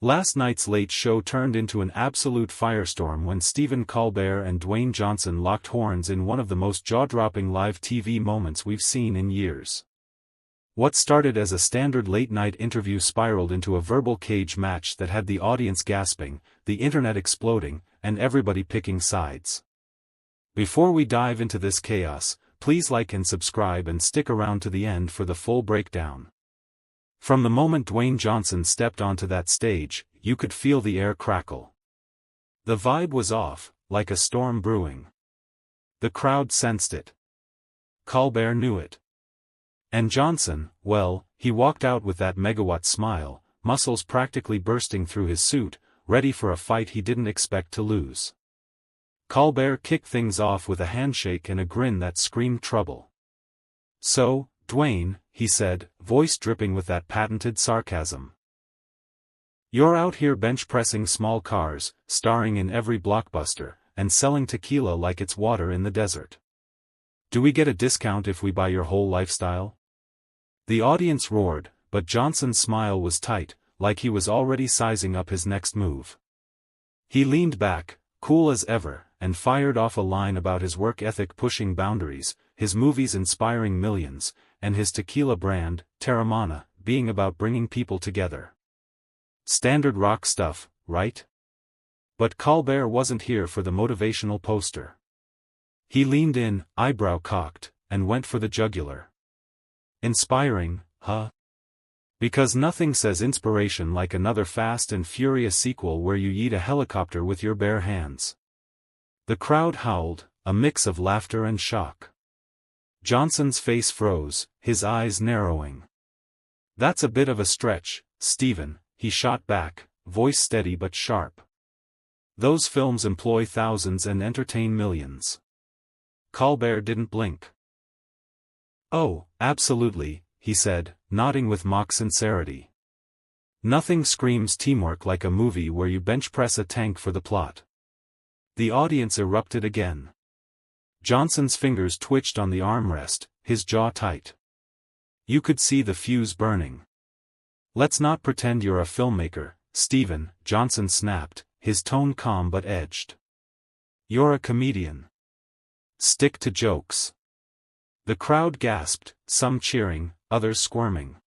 Last night's Late Show turned into an absolute firestorm when Stephen Colbert and Dwayne Johnson locked horns in one of the most jaw-dropping live TV moments we've seen in years. What started as a standard late-night interview spiraled into a verbal cage match that had the audience gasping, the internet exploding, and everybody picking sides. Before we dive into this chaos, please like and subscribe and stick around to the end for the full breakdown. From the moment Dwayne Johnson stepped onto that stage, you could feel the air crackle. The vibe was off, like a storm brewing. The crowd sensed it. Colbert knew it. And Johnson, well, he walked out with that megawatt smile, muscles practically bursting through his suit, ready for a fight he didn't expect to lose. Colbert kicked things off with a handshake and a grin that screamed trouble. "So, Dwayne," he said, voice dripping with that patented sarcasm. "You're out here bench-pressing small cars, starring in every blockbuster, and selling tequila like it's water in the desert. Do we get a discount if we buy your whole lifestyle?" The audience roared, but Johnson's smile was tight, like he was already sizing up his next move. He leaned back, cool as ever, and fired off a line about his work ethic pushing boundaries, his movies inspiring millions, and his tequila brand, Terramana, being about bringing people together. Standard rock stuff, right? But Colbert wasn't here for the motivational poster. He leaned in, eyebrow cocked, and went for the jugular. "Inspiring, huh? Because nothing says inspiration like another Fast and Furious sequel where you yeet a helicopter with your bare hands." The crowd howled, a mix of laughter and shock. Johnson's face froze, his eyes narrowing. "That's a bit of a stretch, Stephen," he shot back, voice steady but sharp. "Those films employ thousands and entertain millions." Colbert didn't blink. "Oh, absolutely," he said, nodding with mock sincerity. "Nothing screams teamwork like a movie where you bench-press a tank for the plot." The audience erupted again. Johnson's fingers twitched on the armrest, his jaw tight. You could see the fuse burning. "Let's not pretend you're a filmmaker, Stephen," Johnson snapped, his tone calm but edged. "You're a comedian. Stick to jokes." The crowd gasped, some cheering, others squirming.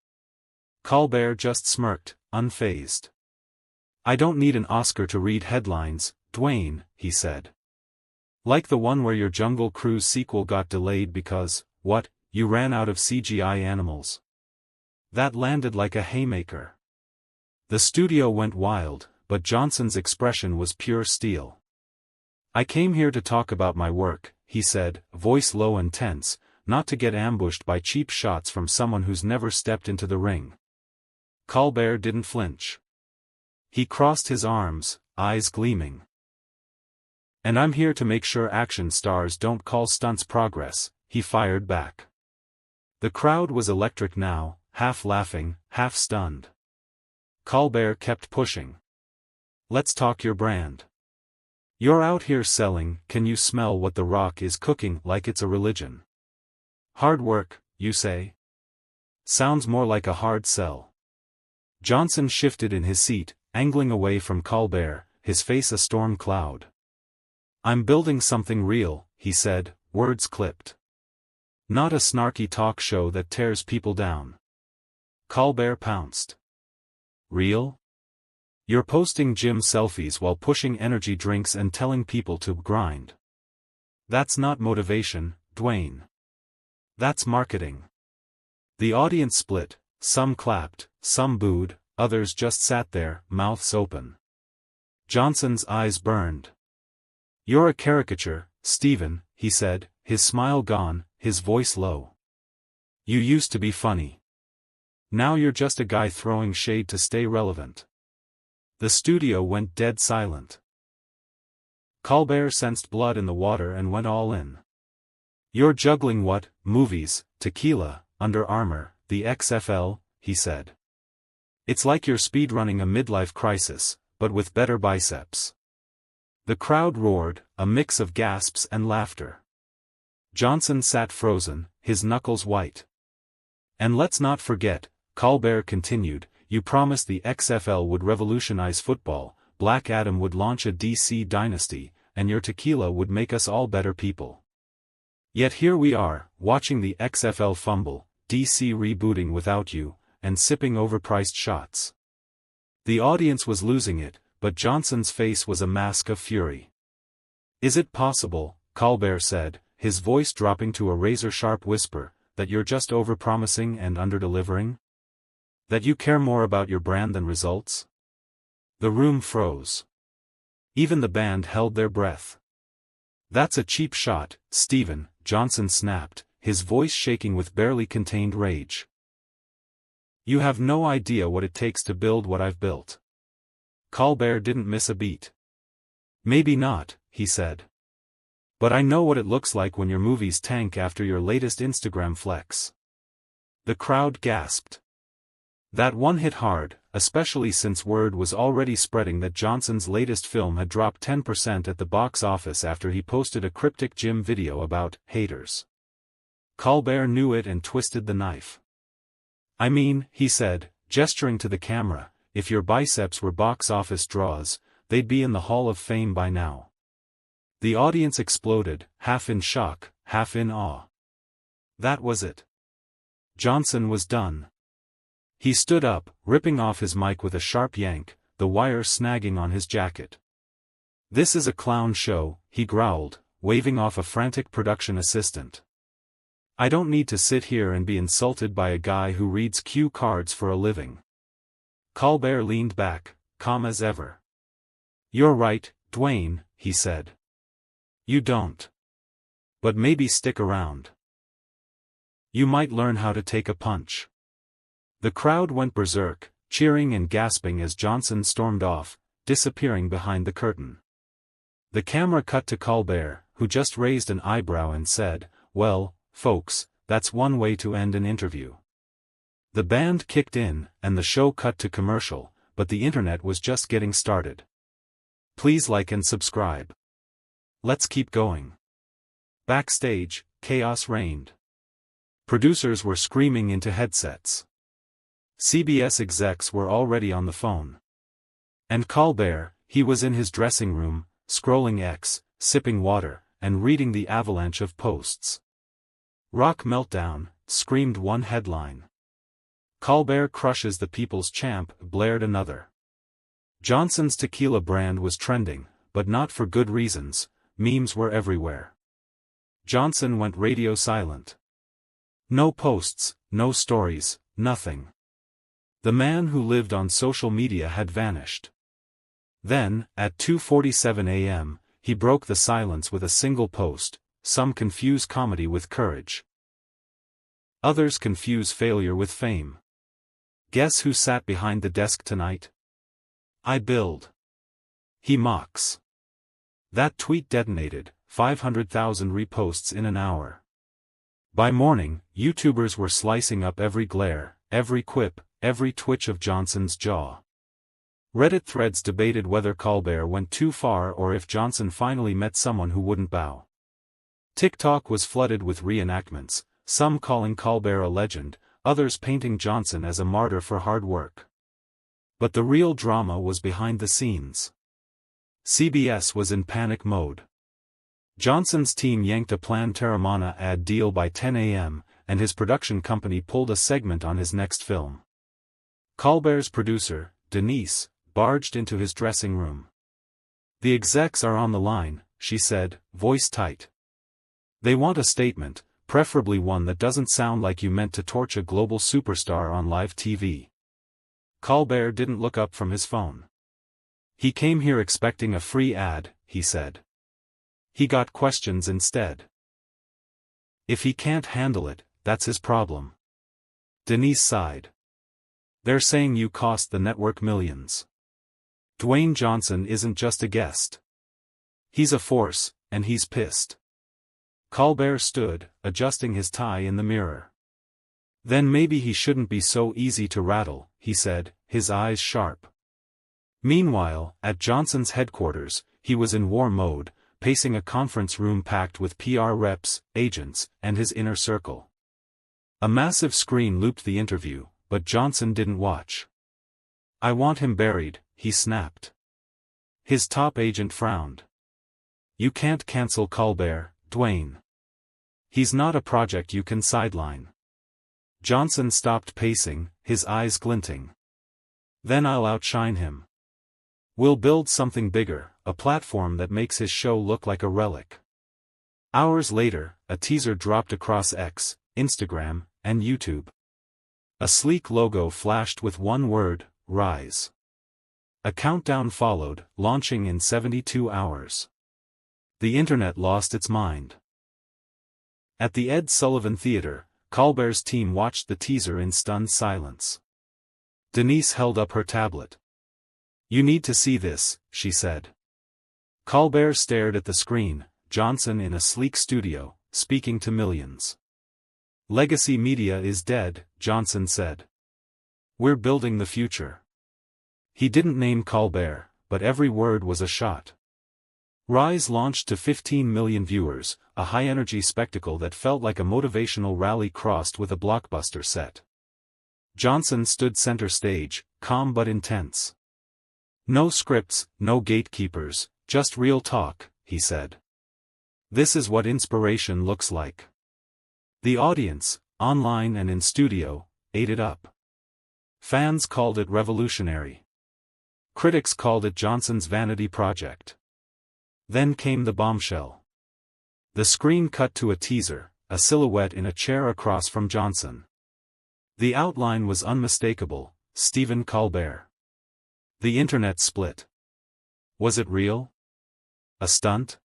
Colbert just smirked, unfazed. "I don't need an Oscar to read headlines, Dwayne," he said. "Like the one where your Jungle Cruise sequel got delayed because, what, you ran out of CGI animals." That landed like a haymaker. The studio went wild, but Johnson's expression was pure steel. "I came here to talk about my work," he said, voice low and tense, not to get ambushed by cheap shots from someone who's never stepped into the ring. Colbert didn't flinch. He crossed his arms, eyes gleaming. "And I'm here to make sure action stars don't call stunts progress," he fired back. The crowd was electric now, half laughing, half stunned. Colbert kept pushing. "Let's talk your brand. You're out here selling, can you smell what The Rock is cooking like it's a religion? Hard work, you say? Sounds more like a hard sell." Johnson shifted in his seat, angling away from Colbert, his face a storm cloud. "I'm building something real," he said, words clipped. "Not a snarky talk show that tears people down." Colbert pounced. "Real? You're posting gym selfies while pushing energy drinks and telling people to grind. That's not motivation, Dwayne. That's marketing." The audience split, some clapped, some booed, others just sat there, mouths open. Johnson's eyes burned. "You're a caricature, Stephen," he said, his smile gone, his voice low. "You used to be funny. Now you're just a guy throwing shade to stay relevant." The studio went dead silent. Colbert sensed blood in the water and went all in. "You're juggling what, movies, tequila, Under Armour, the XFL," he said. "It's like you're speedrunning a midlife crisis, but with better biceps." The crowd roared, a mix of gasps and laughter. Johnson sat frozen, his knuckles white. "And let's not forget," Colbert continued, you promised the XFL would revolutionize football, Black Adam would launch a DC dynasty, and your tequila would make us all better people. Yet here we are, watching the XFL fumble, DC rebooting without you, and sipping overpriced shots. The audience was losing it, but Johnson's face was a mask of fury. Is it possible, Colbert said, his voice dropping to a razor-sharp whisper, that you're just overpromising and underdelivering? That you care more about your brand than results? The room froze. Even the band held their breath. That's a cheap shot, Stephen, Johnson snapped, his voice shaking with barely contained rage. You have no idea what it takes to build what I've built. Colbert didn't miss a beat. Maybe not, he said. But I know what it looks like when your movies tank after your latest Instagram flex. The crowd gasped. That one hit hard, especially since word was already spreading that Johnson's latest film had dropped 10% at the box office after he posted a cryptic gym video about haters. Colbert knew it and twisted the knife. I mean, he said, gesturing to the camera, if your biceps were box office draws, they'd be in the Hall of Fame by now. The audience exploded, half in shock, half in awe. That was it. Johnson was done. He stood up, ripping off his mic with a sharp yank, the wire snagging on his jacket. This is a clown show, he growled, waving off a frantic production assistant. I don't need to sit here and be insulted by a guy who reads cue cards for a living. Colbert leaned back, calm as ever. You're right, Dwayne, he said. You don't. But maybe stick around. You might learn how to take a punch. The crowd went berserk, cheering and gasping as Johnson stormed off, disappearing behind the curtain. The camera cut to Colbert, who just raised an eyebrow and said, well, folks, that's one way to end an interview. The band kicked in, and the show cut to commercial, but the internet was just getting started. Please like and subscribe. Let's keep going. Backstage, chaos reigned. Producers were screaming into headsets. CBS execs were already on the phone. And Colbert, he was in his dressing room, scrolling X, sipping water, and reading the avalanche of posts. Rock meltdown, screamed one headline. Colbert crushes the people's champ, blared another. Johnson's tequila brand was trending, but not for good reasons, memes were everywhere. Johnson went radio silent. No posts, no stories, nothing. The man who lived on social media had vanished. Then, at 2:47 a.m., he broke the silence with a single post, some confuse comedy with courage. Others confuse failure with fame. Guess who sat behind the desk tonight? I build. He mocks. That tweet detonated, 500,000 reposts in an hour. By morning, YouTubers were slicing up every glare, every quip, every twitch of Johnson's jaw. Reddit threads debated whether Colbert went too far or if Johnson finally met someone who wouldn't bow. TikTok was flooded with reenactments, some calling Colbert a legend, others painting Johnson as a martyr for hard work. But the real drama was behind the scenes. CBS was in panic mode. Johnson's team yanked a planned Terramana ad deal by 10 a.m., and his production company pulled a segment on his next film. Colbert's producer, Denise, barged into his dressing room. The execs are on the line, she said, voice tight. They want a statement, preferably one that doesn't sound like you meant to torch a global superstar on live TV. Colbert didn't look up from his phone. He came here expecting a free ad, he said. He got questions instead. If he can't handle it, that's his problem. Denise sighed. They're saying you cost the network millions. Dwayne Johnson isn't just a guest. He's a force, and he's pissed. Colbert stood, adjusting his tie in the mirror. Then maybe he shouldn't be so easy to rattle, he said, his eyes sharp. Meanwhile, at Johnson's headquarters, he was in war mode, pacing a conference room packed with PR reps, agents, and his inner circle. A massive screen looped the interview, but Johnson didn't watch. I want him buried, he snapped. His top agent frowned. You can't cancel Colbert, Dwayne. He's not a project you can sideline. Johnson stopped pacing, his eyes glinting. Then I'll outshine him. We'll build something bigger, a platform that makes his show look like a relic. Hours later, a teaser dropped across X, Instagram, and YouTube. A sleek logo flashed with one word, Rise. A countdown followed, launching in 72 hours. The internet lost its mind. At the Ed Sullivan Theater, Colbert's team watched the teaser in stunned silence. Denise held up her tablet. You need to see this, she said. Colbert stared at the screen, Johnson in a sleek studio, speaking to millions. Legacy media is dead, Johnson said. We're building the future. He didn't name Colbert, but every word was a shot. Rise launched to 15 million viewers, a high-energy spectacle that felt like a motivational rally crossed with a blockbuster set. Johnson stood center stage, calm but intense. No scripts, no gatekeepers, just real talk, he said. This is what inspiration looks like. The audience, online and in studio, ate it up. Fans called it revolutionary. Critics called it Johnson's vanity project. Then came the bombshell. The screen cut to a teaser, a silhouette in a chair across from Johnson. The outline was unmistakable, Stephen Colbert. The internet split. Was it real? A stunt?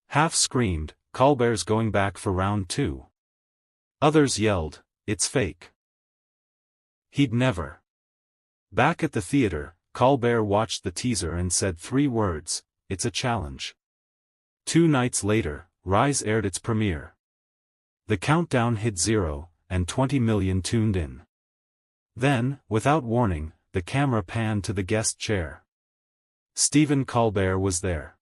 Half screamed, Colbert's going back for round 2. Others yelled, it's fake. He'd never. Back at the theater, Colbert watched the teaser and said 3 words, it's a challenge. 2 nights later, Rise aired its premiere. The countdown hit 0, and 20 million tuned in. Then, without warning, the camera panned to the guest chair. Stephen Colbert was there.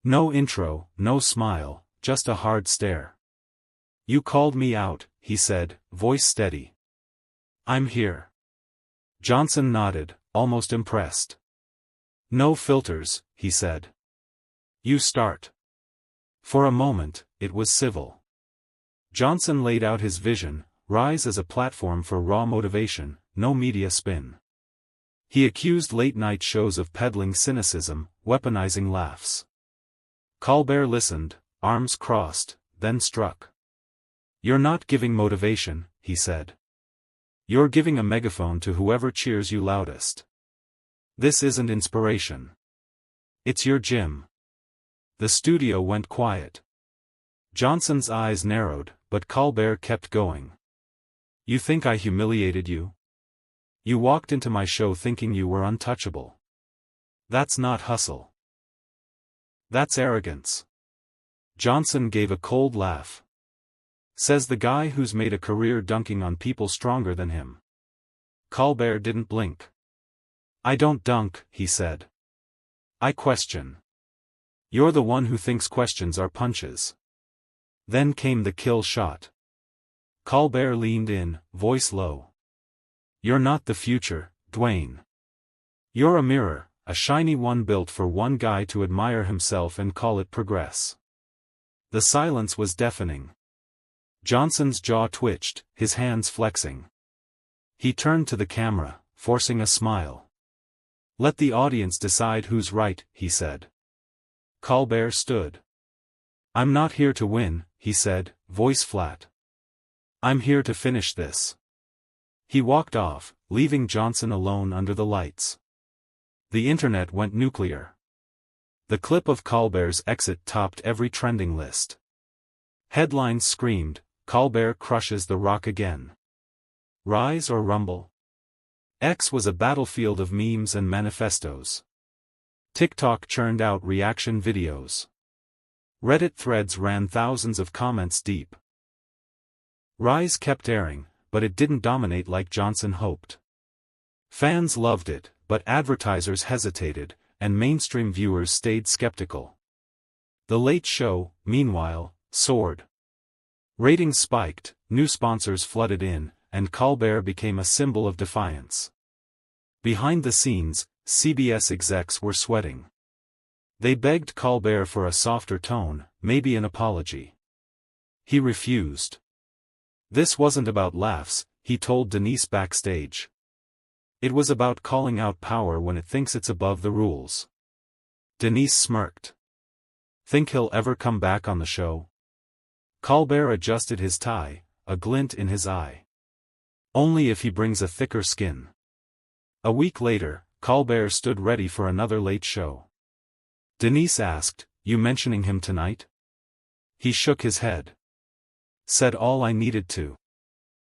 No intro, no smile, just a hard stare. You called me out, he said, voice steady. I'm here. Johnson nodded, almost impressed. No filters, he said. You start. For a moment, it was civil. Johnson laid out his vision, Rise as a platform for raw motivation, no media spin. He accused late-night shows of peddling cynicism, weaponizing laughs. Colbert listened, arms crossed, then struck. You're not giving motivation, he said. You're giving a megaphone to whoever cheers you loudest. This isn't inspiration. It's your gym. The studio went quiet. Johnson's eyes narrowed, but Colbert kept going. You think I humiliated you? You walked into my show thinking you were untouchable. That's not hustle. That's arrogance. Johnson gave a cold laugh. Says the guy who's made a career dunking on people stronger than him. Colbert didn't blink. I don't dunk, he said. I question. You're the one who thinks questions are punches. Then came the kill shot. Colbert leaned in, voice low. You're not the future, Dwayne. You're a mirror, a shiny one built for one guy to admire himself and call it progress. The silence was deafening. Johnson's jaw twitched, his hands flexing. He turned to the camera, forcing a smile. Let the audience decide who's right, he said. Colbert stood. I'm not here to win, he said, voice flat. I'm here to finish this. He walked off, leaving Johnson alone under the lights. The internet went nuclear. The clip of Colbert's exit topped every trending list. Headlines screamed, Colbert crushes The Rock again. Rise or rumble? X was a battlefield of memes and manifestos. TikTok churned out reaction videos. Reddit threads ran thousands of comments deep. Rise kept airing, but it didn't dominate like Johnson hoped. Fans loved it, but advertisers hesitated, and mainstream viewers stayed skeptical. The Late Show, meanwhile, soared. Ratings spiked, new sponsors flooded in, and Colbert became a symbol of defiance. Behind the scenes, CBS execs were sweating. They begged Colbert for a softer tone, maybe an apology. He refused. This wasn't about laughs, he told Denise backstage. It was about calling out power when it thinks it's above the rules. Denise smirked. Think he'll ever come back on the show? Colbert adjusted his tie, a glint in his eye. Only if he brings a thicker skin. A week later, Colbert stood ready for another late show. Denise asked, "You mentioning him tonight?" He shook his head. Said all I needed to.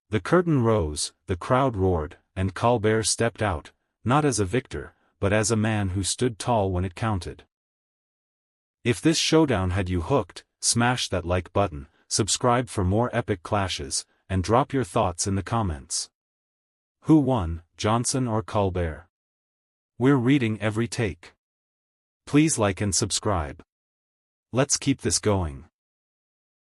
The curtain rose, the crowd roared, and Colbert stepped out, not as a victor, but as a man who stood tall when it counted. If this showdown had you hooked, smash that like button, subscribe for more epic clashes, and drop your thoughts in the comments. Who won, Johnson or Colbert? We're reading every take. Please like and subscribe. Let's keep this going.